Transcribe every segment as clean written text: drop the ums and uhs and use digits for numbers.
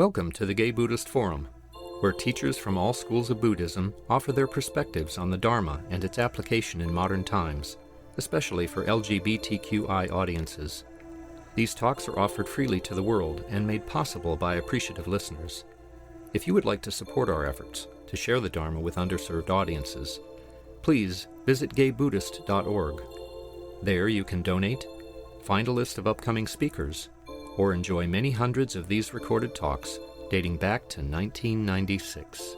Welcome to the Gay Buddhist Forum, where teachers from all schools of Buddhism offer their perspectives on the Dharma and its application in modern times, especially for LGBTQI audiences. These talks are offered freely to the world and made possible by appreciative listeners. If you would like to support our efforts to share the Dharma with underserved audiences, please visit gaybuddhist.org. There you can donate, find a list of upcoming speakers, or enjoy many hundreds of these recorded talks dating back to 1996.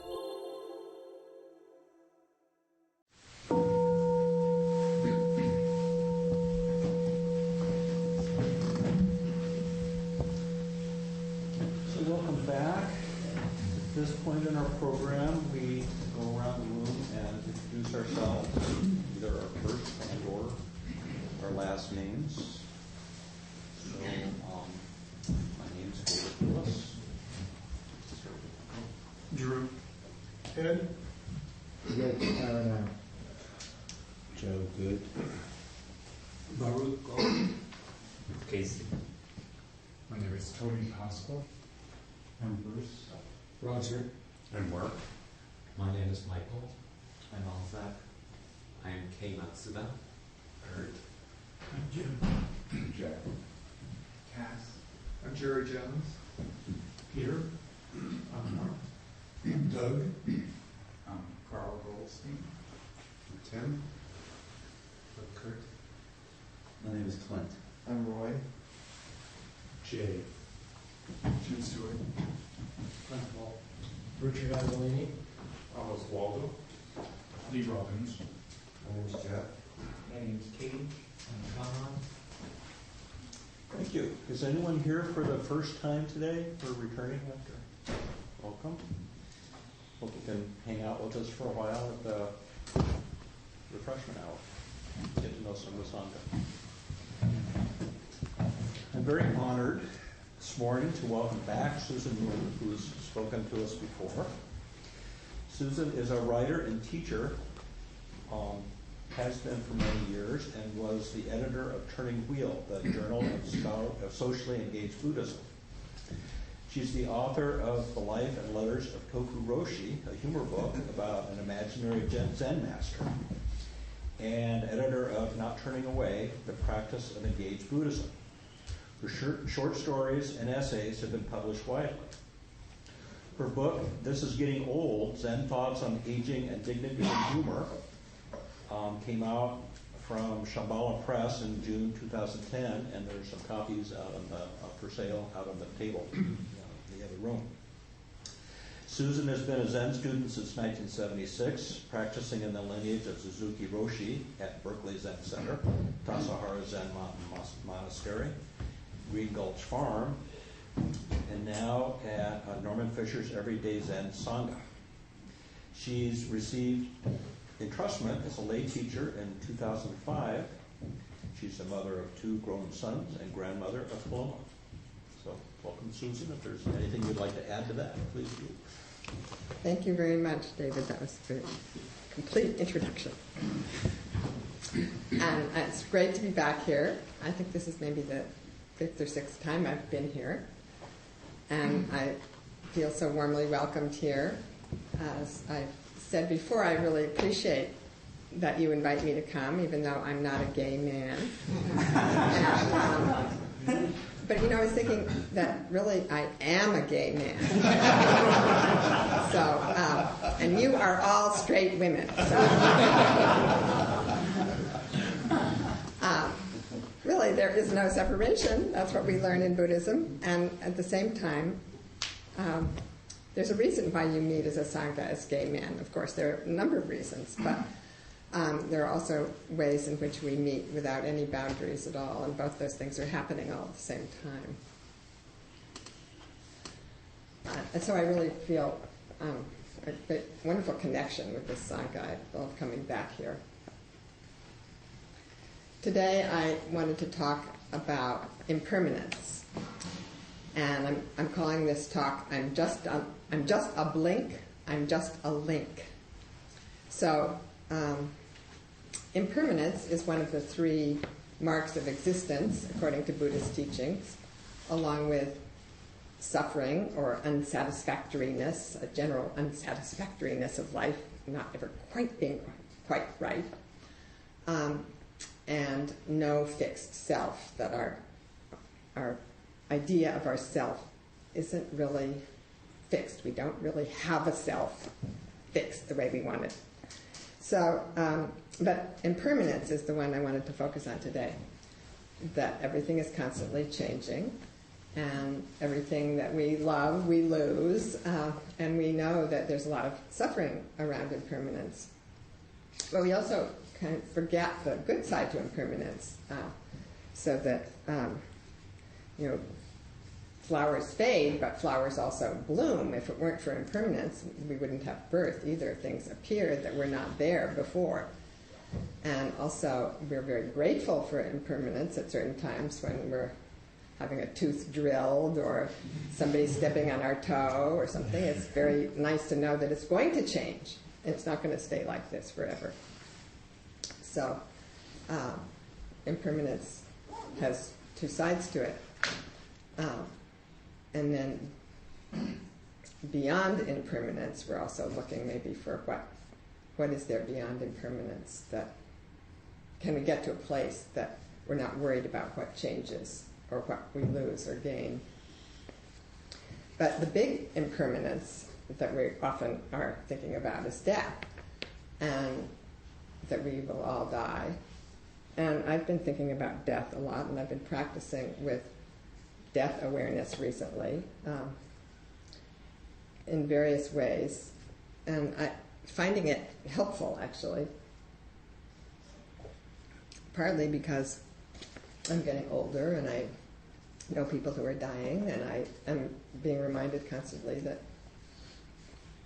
Welcome back. At this point in our program, we go around the room and introduce ourselves, either our first and or our last names. So, my name's David Lewis. Drew. Ed. Joe Good. Baruch. Casey. My name is Tony Pascal. I'm Bruce. Roger. And Mark. My name is Michael. I'm Alzak. I am Kei Matsuda. Kurt. I'm Jim. Jack. Cass. I'm Jerry Jones. Peter. I'm Mark. Doug. I'm Carl Goldstein. Tim. Kurt. My name is Clint. I'm Roy. Jay. Jim Stewart. Clint Wall. Richard Azzolini. Alice Waldo. Lee Robbins. My name is Jeff. My name's Katie. I'm Conrad. Thank you. Is anyone here for the first time today, or returning after? Welcome. Hope you can hang out with us for a while at the refreshment hour. Get to know some of the Sangha. I'm very honored this morning to welcome back Susan Moon, who's spoken to us before. Susan is a writer and teacher, has been for many years, and was the editor of Turning Wheel, the Journal of Socially Engaged Buddhism. She's the author of The Life and Letters of Toku Roshi, a humor book about an imaginary Zen master, and editor of Not Turning Away, The Practice of Engaged Buddhism. Her short stories and essays have been published widely. Her book, This Is Getting Old, Zen Thoughts on Aging and Dignity and Humor, came out from Shambhala Press in June 2010, and there's some copies out on for sale out on the table in the other room. Susan has been a Zen student since 1976, practicing in the lineage of Suzuki Roshi at Berkeley Zen Center, Tassajara Zen Monastery, Green Gulch Farm, and now at Norman Fischer's Everyday Zen Sangha. She's received entrustment as a lay teacher in 2005. She's the mother of 2 grown sons and grandmother of Paloma. So welcome, Susan. If there's anything you'd like to add to that, please do. Thank you very much, David. That was a very complete introduction. And it's great to be back here. I think this is maybe the 5th or 6th time I've been here. And I feel so warmly welcomed here. As I've said before, I really appreciate that you invite me to come, even though I'm not a gay man. But I was thinking that really I am a gay man. So, and you are all straight women. So. Really, there is no separation. That's what we learn in Buddhism. And at the same time, there's a reason why you meet as a Sangha as gay men. Of course, there are a number of reasons, but there are also ways in which we meet without any boundaries at all, and both those things are happening all at the same time. And so I really feel a wonderful connection with this Sangha. I love coming back here. Today I wanted to talk about impermanence, and I'm calling this talk I'm just a blink, I'm just a link. So impermanence is one of the 3 marks of existence according to Buddhist teachings, along with suffering or unsatisfactoriness, a general unsatisfactoriness of life, not ever quite being quite right, and no fixed self, that our idea of ourself isn't really fixed. We don't really have a self fixed the way we want it. So, but impermanence is the one I wanted to focus on today, that everything is constantly changing, and everything that we love, we lose, and we know that there's a lot of suffering around impermanence. But we also kind of forget the good side to impermanence, so that, flowers fade, but flowers also bloom. If it weren't for impermanence, we wouldn't have birth either. Things appear that were not there before. And also, we're very grateful for impermanence at certain times when we're having a tooth drilled or somebody stepping on our toe or something. It's very nice to know that it's going to change. It's not going to stay like this forever. So, impermanence has two sides to it. And then beyond impermanence, we're also looking maybe for what is there beyond impermanence, that can we get to a place that we're not worried about what changes or what we lose or gain. But the big impermanence that we often are thinking about is death, and that we will all die. And I've been thinking about death a lot, and I've been practicing with death awareness recently, in various ways, and finding it helpful, actually, partly because I'm getting older and I know people who are dying, and I am being reminded constantly that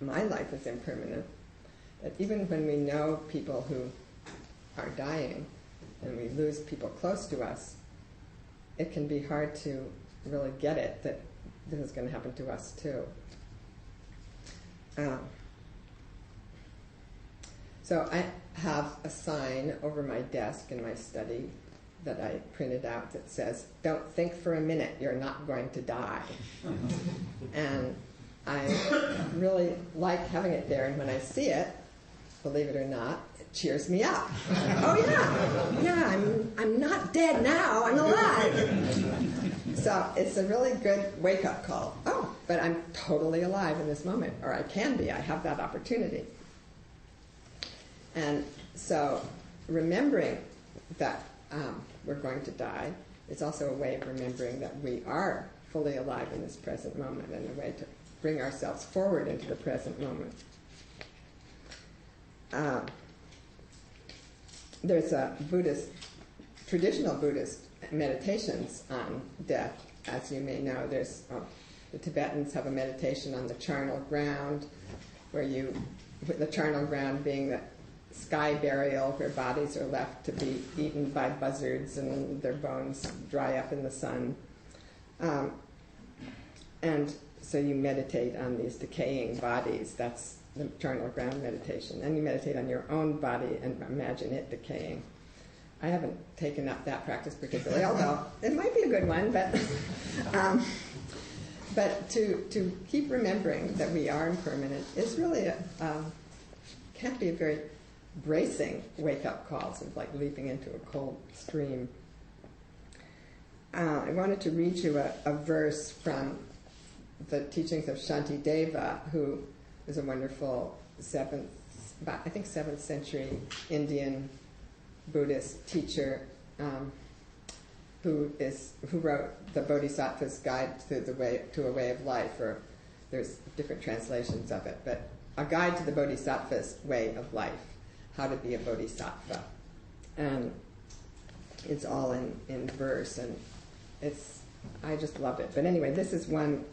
my life is impermanent, that even when we know people who are dying and we lose people close to us, it can be hard to really get it that this is going to happen to us too. So I have a sign over my desk in my study that I printed out that says, "Don't think for a minute, you're not going to die." And I really like having it there, and when I see it, believe it or not, it cheers me up. Oh yeah, I'm not dead now, I'm alive. So it's a really good wake-up call. Oh, but I'm totally alive in this moment, or I can be. I have that opportunity. And so remembering that we're going to die is also a way of remembering that we are fully alive in this present moment, and a way to bring ourselves forward into the present moment. There's a traditional Buddhist meditations on death, as you may know. There's the Tibetans have a meditation on the charnel ground, where the charnel ground being the sky burial, where bodies are left to be eaten by buzzards and their bones dry up in the sun. And so you meditate on these decaying bodies. That's the charnel ground meditation. And you meditate on your own body and imagine it decaying. I haven't taken up that practice particularly, although it might be a good one. But to keep remembering that we are impermanent is really can't be a very bracing wake-up call, sort of like leaping into a cold stream. I wanted to read you a verse from the teachings of Shantideva, who is a wonderful 7th century Indian Buddhist teacher who wrote the Bodhisattva's Guide to a Way of Life, or there's different translations of it, but a guide to the Bodhisattva's way of life, how to be a Bodhisattva. And it's all in verse, and I just love it. But anyway, this is one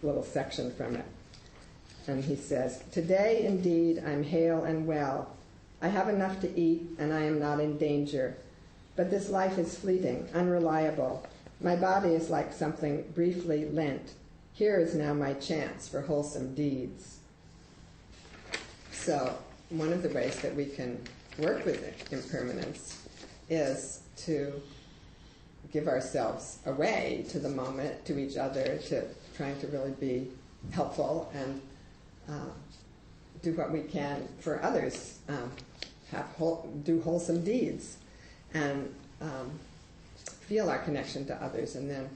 little section from it. And he says, "Today, indeed, I'm hale and well. I have enough to eat, and I am not in danger. But this life is fleeting, unreliable. My body is like something briefly lent. Here is now my chance for wholesome deeds." So one of the ways that we can work with impermanence is to give ourselves away to the moment, to each other, to trying to really be helpful and do what we can for others, do wholesome deeds, and feel our connection to others, and then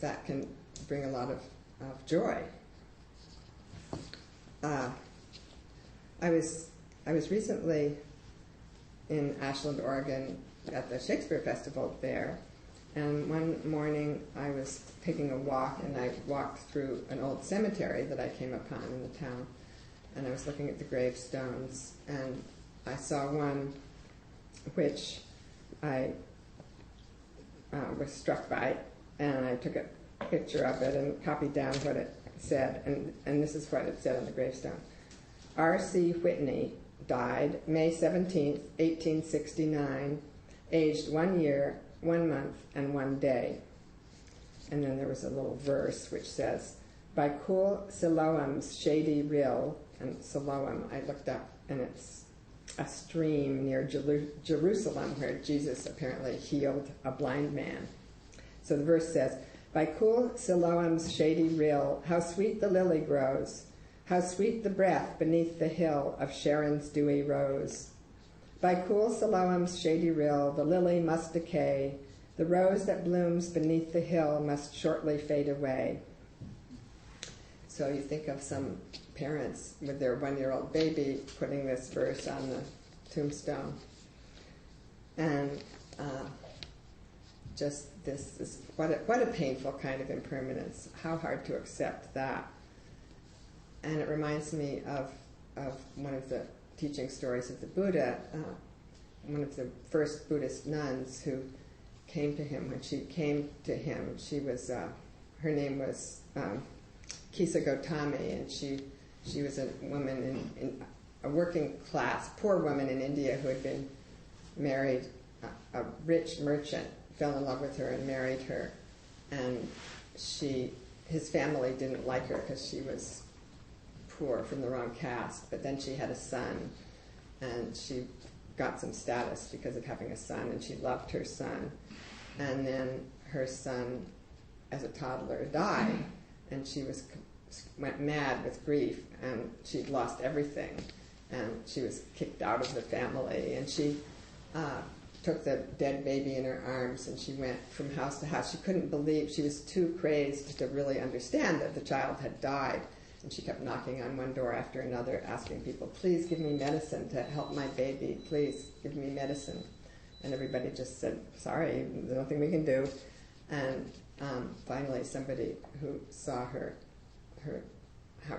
that can bring a lot of joy. I was recently in Ashland, Oregon, at the Shakespeare Festival there, and one morning I was taking a walk, and I walked through an old cemetery that I came upon in the town, and I was looking at the gravestones, and I saw one which I was struck by, and I took a picture of it and copied down what it said, and this is what it said on the gravestone. R.C. Whitney died May 17th, 1869, aged 1 year, 1 month, and 1 day. And then there was a little verse which says, by cool Siloam's shady rill, and Siloam I looked up, and it's a stream near Jerusalem where Jesus apparently healed a blind man. So the verse says, by cool Siloam's shady rill, how sweet the lily grows, how sweet the breath beneath the hill of Sharon's dewy rose. By cool Siloam's shady rill, the lily must decay, the rose that blooms beneath the hill must shortly fade away. So you think of some parents with their 1-year-old baby putting this verse on the tombstone. And just this is what a painful kind of impermanence. How hard to accept that. And it reminds me of one of the teaching stories of the Buddha, one of the first Buddhist nuns who came to him. When she came to him, she was her name was Kisa Gotami, and she was a woman in a working class, poor woman in India who had been married, a rich merchant fell in love with her and married her, and his family didn't like her because she was poor from the wrong caste, but then she had a son, and she got some status because of having a son, and she loved her son, and then her son, as a toddler, died, and she went mad with grief, and she'd lost everything, and she was kicked out of the family, and she took the dead baby in her arms, and she went from house to house. She couldn't believe, she was too crazed to really understand that the child had died, and she kept knocking on one door after another, asking people, please give me medicine to help my baby, please give me medicine. And everybody just said, sorry, there's nothing we can do. And finally somebody who saw her how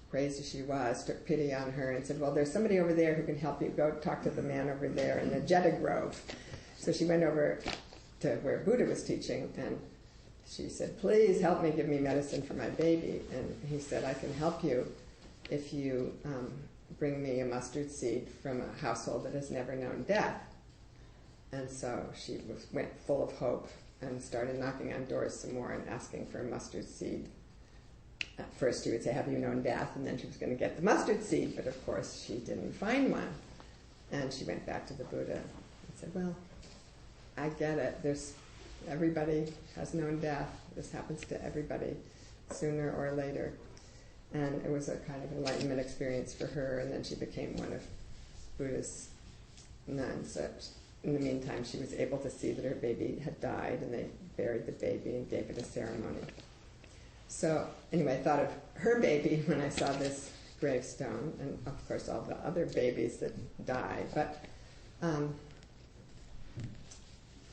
crazy she was, took pity on her and said, well, there's somebody over there who can help you. Go talk to the man over there in the Jetta Grove. So she went over to where Buddha was teaching, and she said, please help me, give me medicine for my baby. And he said, I can help you if you bring me a mustard seed from a household that has never known death. And so she went full of hope and started knocking on doors some more and asking for a mustard seed. At first she would say, have you known death? And then she was going to get the mustard seed, but of course she didn't find one. And she went back to the Buddha and said, well, I get it. Everybody has known death. This happens to everybody sooner or later. And it was a kind of enlightenment experience for her, and then she became one of Buddha's nuns. In the meantime, she was able to see that her baby had died, and they buried the baby and gave it a ceremony. So anyway, I thought of her baby when I saw this gravestone, and of course all the other babies that die. But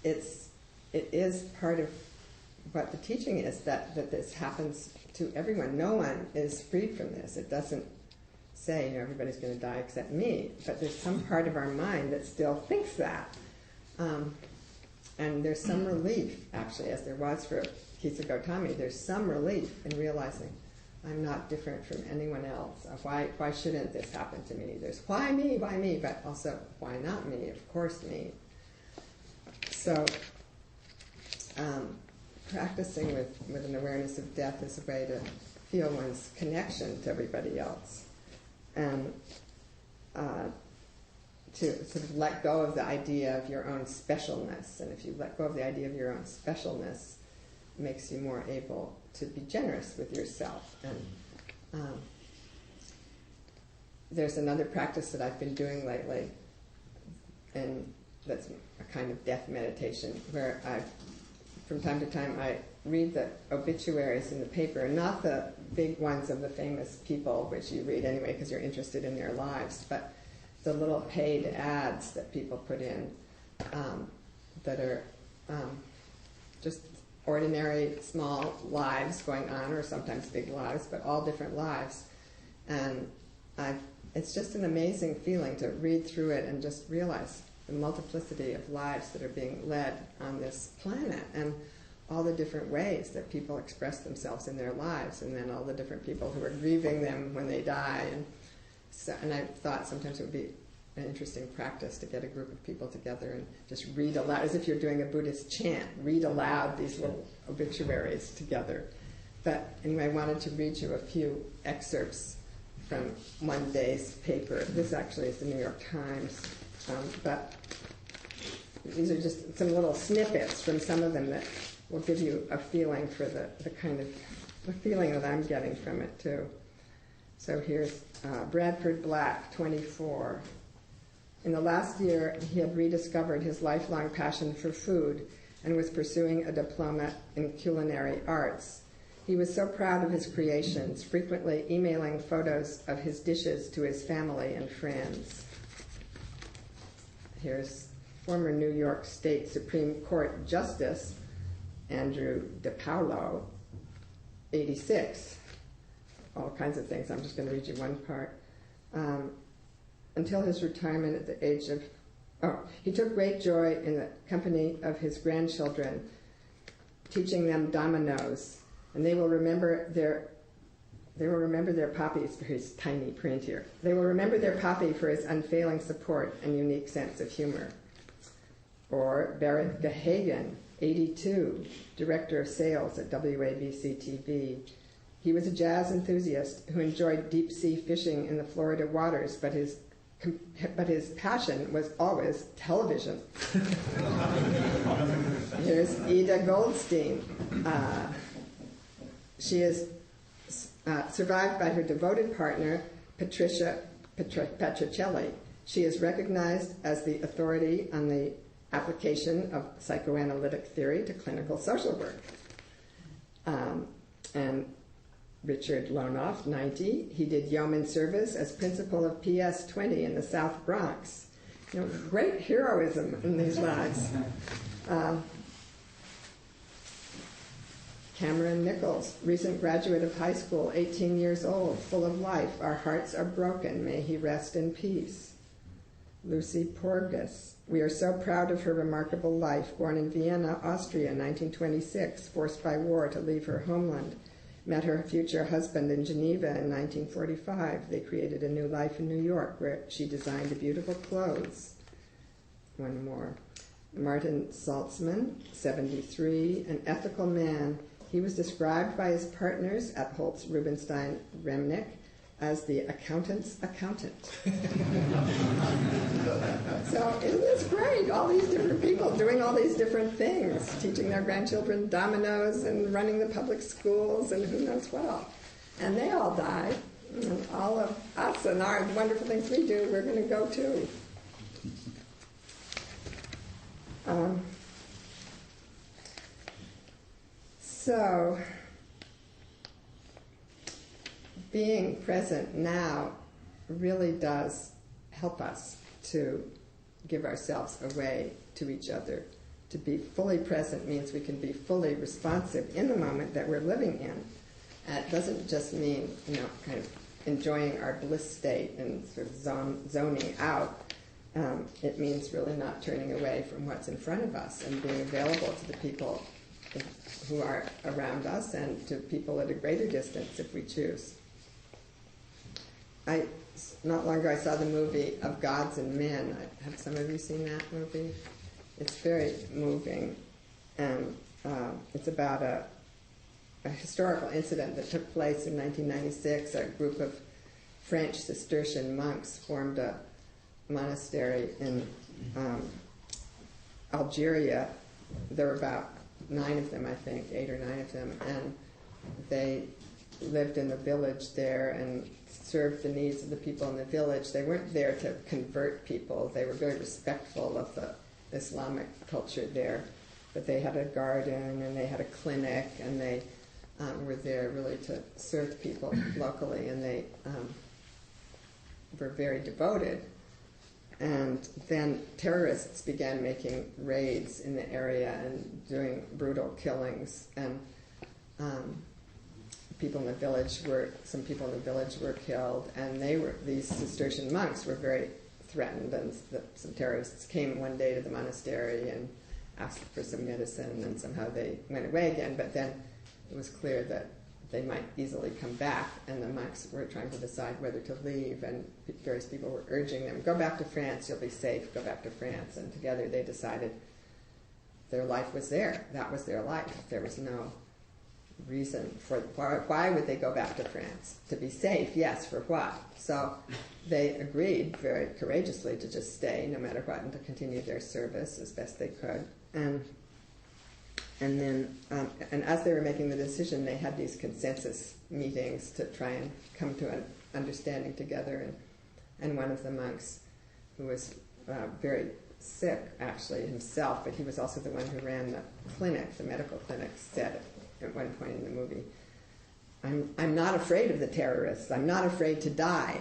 it is part of what the teaching is, that this happens to everyone. No one is freed from this. It doesn't say, everybody's going to die except me. But there's some part of our mind that still thinks that. And there's some relief, actually, as there was for Kisa Gotami, there's some relief in realizing I'm not different from anyone else. Why shouldn't this happen to me? There's why me, but also why not me? Of course me. So practicing with an awareness of death is a way to feel one's connection to everybody else. And to sort of let go of the idea of your own specialness. And if you let go of the idea of your own specialness, it makes you more able to be generous with yourself. And there's another practice that I've been doing lately, and that's a kind of death meditation, where from time to time I read the obituaries in the paper, and not the big ones of the famous people, which you read anyway because you're interested in their lives, but the little paid ads that people put in that are just ordinary small lives going on, or sometimes big lives, but all different lives. And it's just an amazing feeling to read through it and just realize the multiplicity of lives that are being led on this planet, and all the different ways that people express themselves in their lives, and then all the different people who are grieving them when they die. And I thought sometimes it would be an interesting practice to get a group of people together and just read aloud, as if you're doing a Buddhist chant, read aloud these little obituaries together. But anyway, I wanted to read you a few excerpts from one day's paper. This actually is the New York Times, but these are just some little snippets from some of them that will give you a feeling for the kind of the feeling that I'm getting from it too. So here's Bradford Black, 24. In the last year, he had rediscovered his lifelong passion for food and was pursuing a diploma in culinary arts. He was so proud of his creations, frequently emailing photos of his dishes to his family and friends. Here's former New York State Supreme Court Justice Andrew DePaulo, 86. All kinds of things. I'm just going to read you one part. Until his retirement at the age of... he took great joy in the company of his grandchildren, teaching them dominoes, and they will remember their papi. It's very tiny print here. They will remember their papi for his unfailing support and unique sense of humor. Or Barrett Gahagan, 82, director of sales at WABC-TV. He was a jazz enthusiast who enjoyed deep-sea fishing in the Florida waters, but his passion was always television. Here's Ida Goldstein. She is survived by her devoted partner, Patricia Petricelli. She is recognized as the authority on the application of psychoanalytic theory to clinical social work. And Richard Lonoff, 90, he did yeoman service as principal of PS 20 in the South Bronx. You know, great heroism in these lives. Cameron Nichols, recent graduate of high school, 18 years old, full of life. Our hearts are broken. May he rest in peace. Lucy Porgas, we are so proud of her remarkable life. Born in Vienna, Austria, 1926, forced by war to leave her homeland. Met her future husband in Geneva in 1945. They created a new life in New York, where she designed beautiful clothes. One more. Martin Saltzman, 73, an ethical man. He was described by his partners at Holtz Rubenstein Remnick as the accountant's accountant. So isn't this great? All these different people doing all these different things, teaching their grandchildren dominoes and running the public schools and who knows what all. And they all died. And all of us and our wonderful things we do, we're going to go too. So, being present now really does help us to give ourselves away to each other. To be fully present means we can be fully responsive in the moment that we're living in. And it doesn't just mean, kind of enjoying our bliss state and sort of zoning out. It means really not turning away from what's in front of us and being available to the people who are around us and to people at a greater distance if we choose. Not long ago I saw the movie Of Gods and Men. Have some of you seen that movie? It's very moving, and it's about a historical incident that took place in 1996. A group of French Cistercian monks formed a monastery in Algeria. There were about 9 of them, I think, 8 or 9 of them, and they lived in the village there and served the needs of the people in the village. They weren't there to convert people. They were very respectful of the Islamic culture there, but they had a garden and they had a clinic, and they were there really to serve people locally, and they were very devoted. And then terrorists began making raids in the area and doing brutal killings, and some people in the village were killed, and these Cistercian monks were very threatened, and some terrorists came one day to the monastery and asked for some medicine, and somehow they went away again, but then it was clear that they might easily come back, and the monks were trying to decide whether to leave, and various people were urging them, go back to France, you'll be safe, go back to France. And together they decided their life was there. That was their life. There was no reason for why would they go back to France? To be safe, yes, for what? So they agreed very courageously to just stay no matter what and to continue their service as best they could. And then, and as they were making the decision, they had these consensus meetings to try and come to an understanding together. And one of the monks, who was very sick, actually, himself, but he was also the one who ran the clinic, the medical clinic, said at one point in the movie, I'm not afraid of the terrorists. I'm not afraid to die.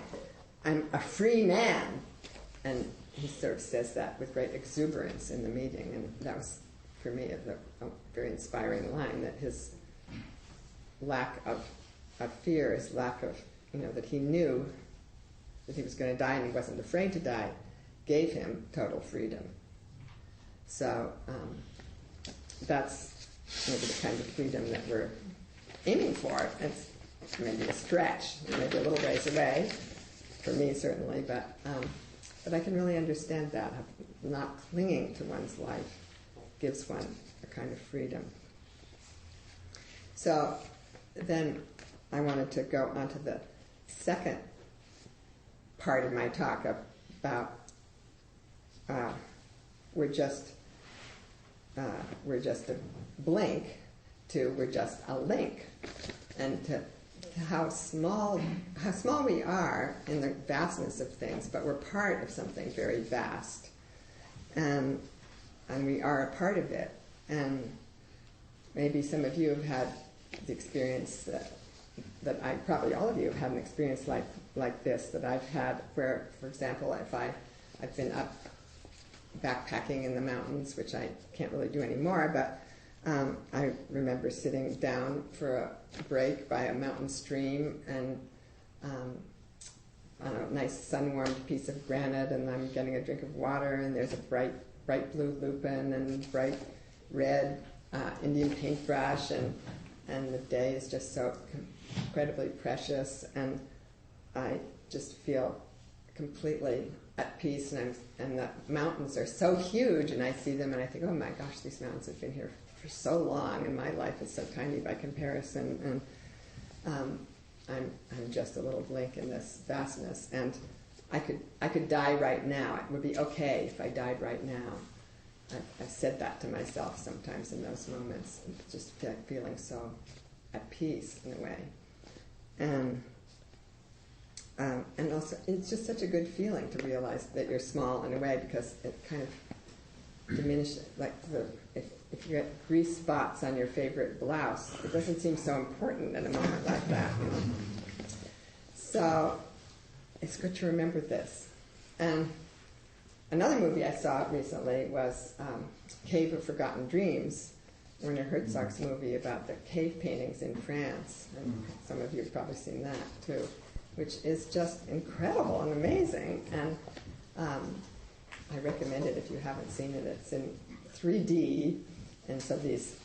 I'm a free man. And he sort of says that with great exuberance in the meeting, and that was, for me, a very inspiring line, that his lack of fear, his lack of, that he knew that he was going to die and he wasn't afraid to die, gave him total freedom. So that's maybe the kind of freedom that we're aiming for. It's maybe a stretch, maybe a little ways away, for me certainly, but I can really understand that, not clinging to one's life gives one a kind of freedom. So then I wanted to go on to the second part of my talk about we're just a blink to we're just a link, and to how small we are in the vastness of things, but we're part of something very vast, and we are a part of it. And maybe some of you have had the experience that probably all of you have had an experience like this that I've had, where, for example, if I've been up backpacking in the mountains, which I can't really do anymore, but I remember sitting down for a break by a mountain stream, and on a nice sun-warmed piece of granite, and I'm getting a drink of water, and there's a bright blue lupin and bright red Indian paintbrush, and the day is just so incredibly precious, and I just feel completely at peace, and the mountains are so huge, and I see them and I think, oh my gosh, these mountains have been here for so long, and my life is so tiny by comparison, and I'm just a little blink in this vastness, and I could die right now. It would be okay if I died right now. I've said that to myself sometimes in those moments, just feeling so at peace in a way. And also, it's just such a good feeling to realize that you're small in a way, because it kind of diminishes, like if you get grease spots on your favorite blouse, it doesn't seem so important in a moment like that. So it's good to remember this. And another movie I saw recently was Cave of Forgotten Dreams, Werner Herzog's movie about the cave paintings in France. And some of you have probably seen that too, which is just incredible and amazing. And I recommend it if you haven't seen it. It's in 3D, and so these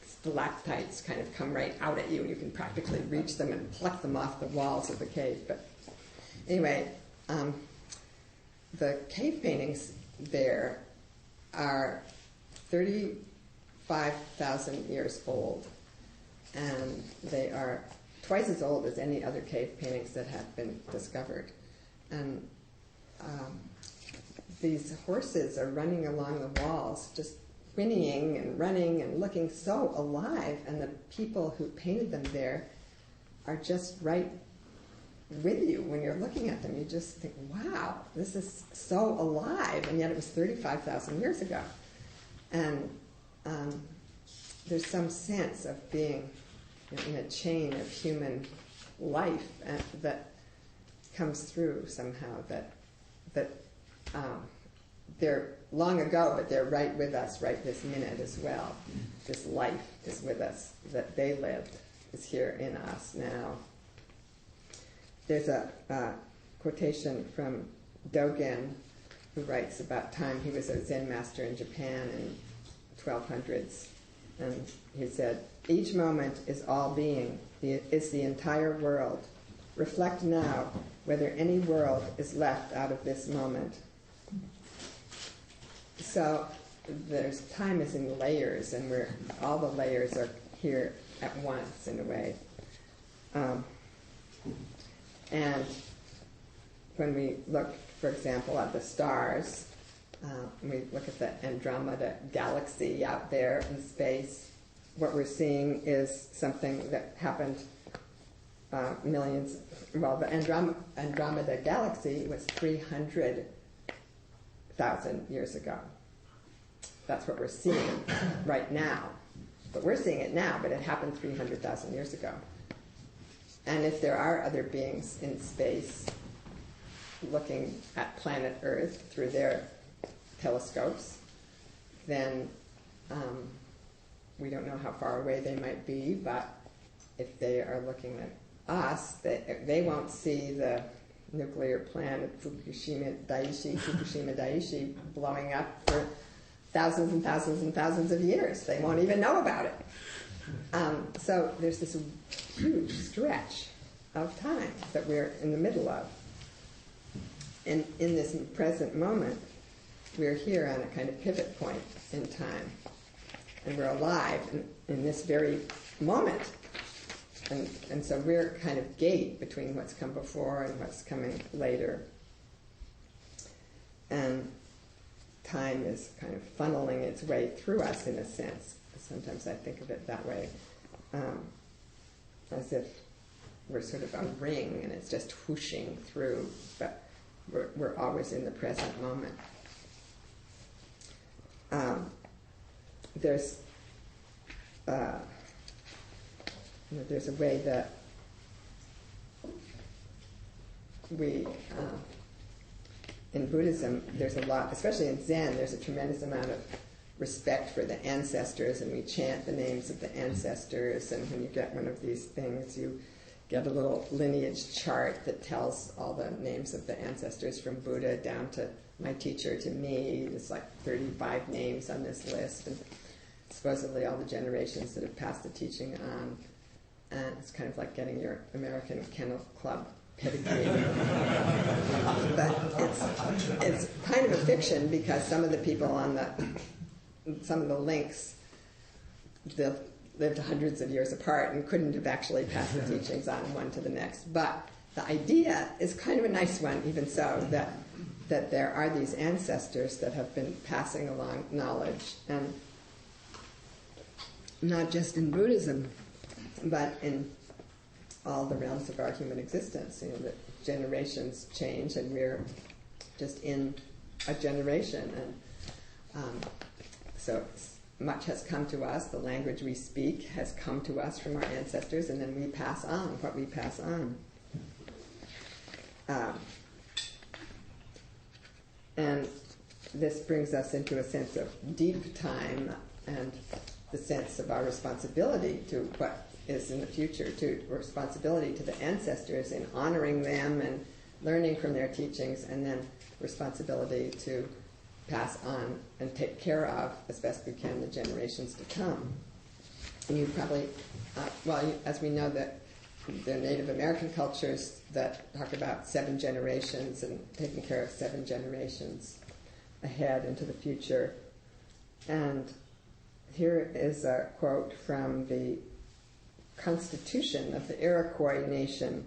stalactites kind of come right out at you, and you can practically reach them and pluck them off the walls of the cave. But anyway, the cave paintings there are 35,000 years old, and they are twice as old as any other cave paintings that have been discovered. And these horses are running along the walls, just whinnying and running and looking so alive, and the people who painted them there are just right with you when you're looking at them. You just think, wow, this is so alive, and yet it was 35,000 years ago. And there's some sense of being in a chain of human life that comes through somehow, that they're long ago, but they're right with us right this minute as well. This life is with us, that they lived is here in us now. There's a quotation from Dogen, who writes about time. He was a Zen master in Japan in 1200s, and he said, "Each moment is all being, is the entire world. Reflect now whether any world is left out of this moment." So there's time is in layers, and all the layers are here at once in a way. And when we look, for example, at the stars, we look at the Andromeda galaxy out there in space, what we're seeing is something that happened the Andromeda galaxy was 300,000 years ago. That's what we're seeing right now. But we're seeing it now, but it happened 300,000 years ago. And if there are other beings in space looking at planet Earth through their telescopes, then we don't know how far away they might be, but if they are looking at us, they won't see the nuclear plant at Fukushima Daiichi blowing up for thousands and thousands and thousands of years. They won't even know about it. So there's this huge stretch of time that we're in the middle of. And in this present moment, we're here on a kind of pivot point in time. And we're alive in this very moment. And so we're kind of gate between what's come before and what's coming later. And time is kind of funneling its way through us in a sense. Sometimes I think of it that way, as if we're sort of a ring and it's just whooshing through, but we're always in the present moment. There's a way that we, in Buddhism, there's a lot, especially in Zen, there's a tremendous amount of respect for the ancestors, and we chant the names of the ancestors, and when you get one of these things, you get a little lineage chart that tells all the names of the ancestors from Buddha down to my teacher to me. There's like 35 names on this list, and supposedly all the generations that have passed the teaching on. And it's kind of like getting your American Kennel Club pedigree. But it's kind of a fiction, because some of the people on some of the links lived hundreds of years apart and couldn't have actually passed the teachings on one to the next. But the idea is kind of a nice one, even so, that there are these ancestors that have been passing along knowledge, and not just in Buddhism, but in all the realms of our human existence. You know, that generations change, and we're just in a generation, and so much has come to us. The language we speak has come to us from our ancestors, and then we pass on what we pass on. And this brings us into a sense of deep time and the sense of our responsibility to what is in the future, to responsibility to the ancestors in honoring them and learning from their teachings, and then responsibility to pass on and take care of, as best we can, the generations to come. And you probably, as we know, that the Native American cultures that talk about 7 generations and taking care of 7 generations ahead into the future. And here is a quote from the Constitution of the Iroquois Nation,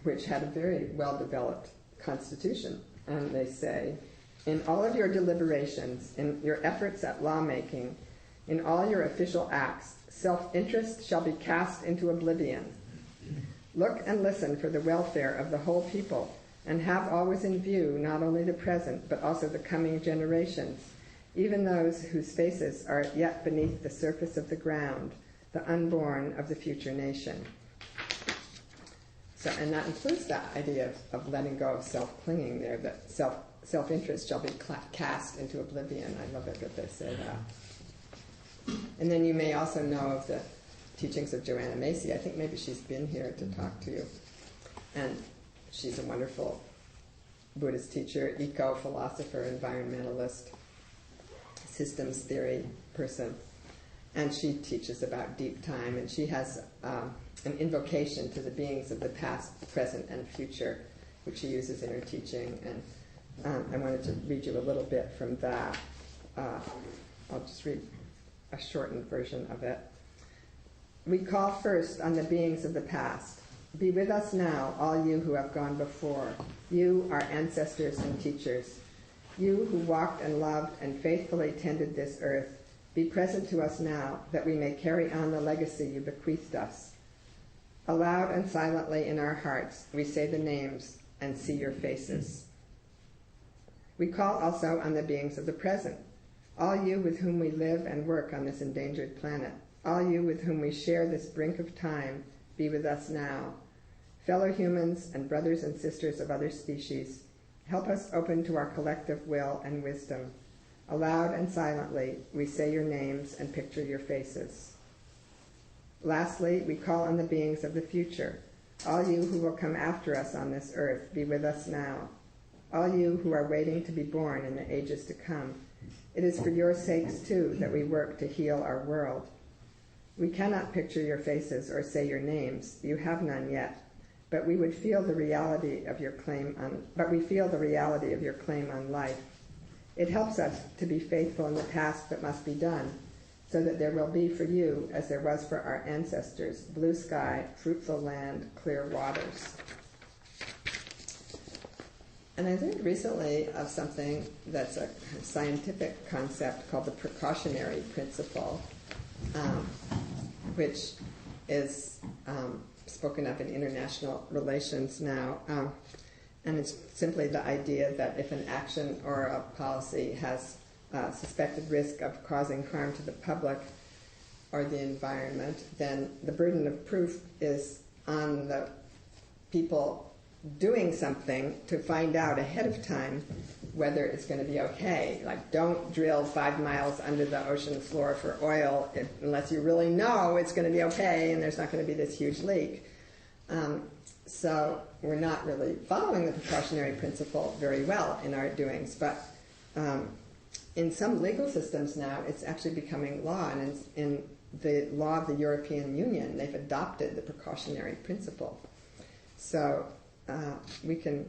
which had a very well-developed constitution. and they say, in all of your deliberations, in your efforts at lawmaking, in all your official acts, self-interest shall be cast into oblivion. Look and listen for the welfare of the whole people, and have always in view not only the present, but also the coming generations, even those whose faces are yet beneath the surface of the ground, the unborn of the future nation. So, and that includes that idea of letting go of self-clinging there, that self-interest shall be cast into oblivion. I love it that they say that. And then you may also know of the teachings of Joanna Macy. I think maybe she's been here to talk to you. And she's a wonderful Buddhist teacher, eco-philosopher, environmentalist, systems theory person. And she teaches about deep time, and she has an invocation to the beings of the past, present, and future, which she uses in her teaching. And I wanted to read you a little bit from that. I'll just read a shortened version of it. We call first on the beings of the past. Be with us now, all you who have gone before, you, our ancestors and teachers. You who walked and loved and faithfully tended this earth, be present to us now, that we may carry on the legacy you bequeathed us. Aloud and silently in our hearts, we say the names and see your faces. We call also on the beings of the present, all you with whom we live and work on this endangered planet, all you with whom we share this brink of time, be with us now. Fellow humans and brothers and sisters of other species, help us open to our collective will and wisdom. Aloud and silently, we say your names and picture your faces. Lastly, we call on the beings of the future. All you who will come after us on this earth, be with us now. All you who are waiting to be born in the ages to come. It is for your sakes, too, that we work to heal our world. We cannot picture your faces or say your names. You have none yet. But we feel the reality of your claim on life. It helps us to be faithful in the task that must be done, so that there will be for you, as there was for our ancestors, blue sky, fruitful land, clear waters. And I learned recently of something that's a scientific concept called the precautionary principle, which is spoken of in international relations now. And it's simply the idea that if an action or a policy has suspected risk of causing harm to the public or the environment, then the burden of proof is on the people doing something to find out ahead of time whether it's going to be okay. Like, don't drill 5 miles under the ocean floor for oil unless you really know it's going to be okay and there's not going to be this huge leak. So we're not really following the precautionary principle very well in our doings, but in some legal systems now it's actually becoming law, and in the law of the European Union they've adopted the precautionary principle. So we can,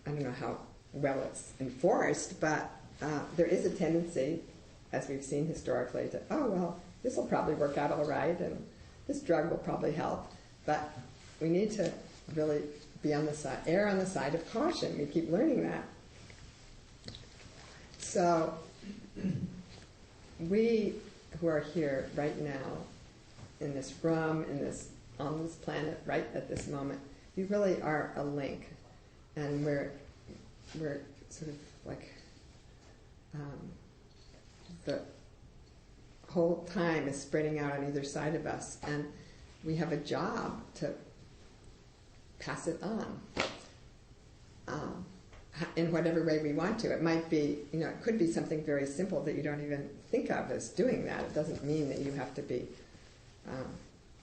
I don't know how well it's enforced, but there is a tendency, as we've seen historically, to, oh well, this will probably work out all right and this drug will probably help, but we need to really be on the side, err on the side of caution. We keep learning that. So we who are here right now, in this room, on this planet, right at this moment, we really are a link, and we're sort of like the whole time is spreading out on either side of us, and we have a job to pass it on in whatever way we want to. It might be, it could be something very simple that you don't even think of as doing that. It doesn't mean that you have to be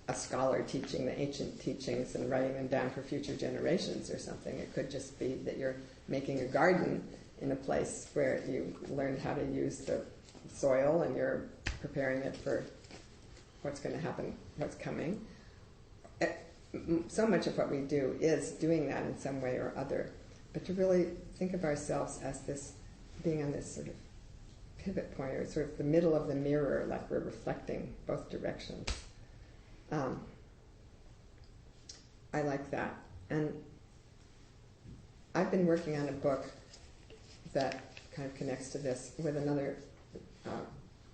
a scholar teaching the ancient teachings and writing them down for future generations or something. It could just be that you're making a garden in a place where you learned how to use the soil and you're preparing it for what's going to happen, what's coming. So much of what we do is doing that in some way or other. But to really think of ourselves as this, being on this sort of pivot point, or sort of the middle of the mirror, like we're reflecting both directions. I like that. And I've been working on a book that kind of connects to this with another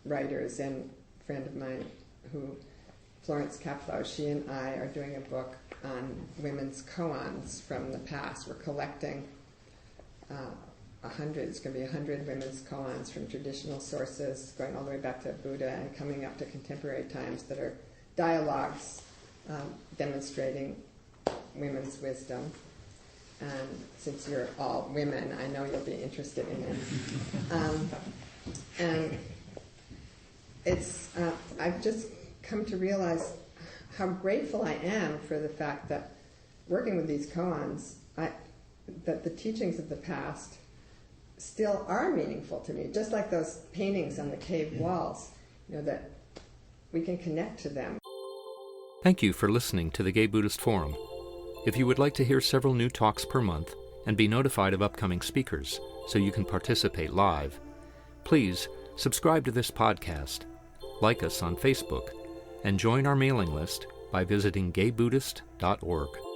writer, Zen friend of mine, Florence Caplow. She and I are doing a book on women's koans from the past. We're collecting 100, it's going to be 100 women's koans from traditional sources, going all the way back to Buddha and coming up to contemporary times, that are dialogues demonstrating women's wisdom. And since you're all women, I know you'll be interested in it. And it's I've just come to realize how grateful I am for the fact that working with these koans, that the teachings of the past still are meaningful to me, just like those paintings on the cave walls, that we can connect to them. Thank you for listening to the Gay Buddhist Forum. If you would like to hear several new talks per month and be notified of upcoming speakers so you can participate live, please subscribe to this podcast, like us on Facebook, and join our mailing list by visiting gaybuddhist.org.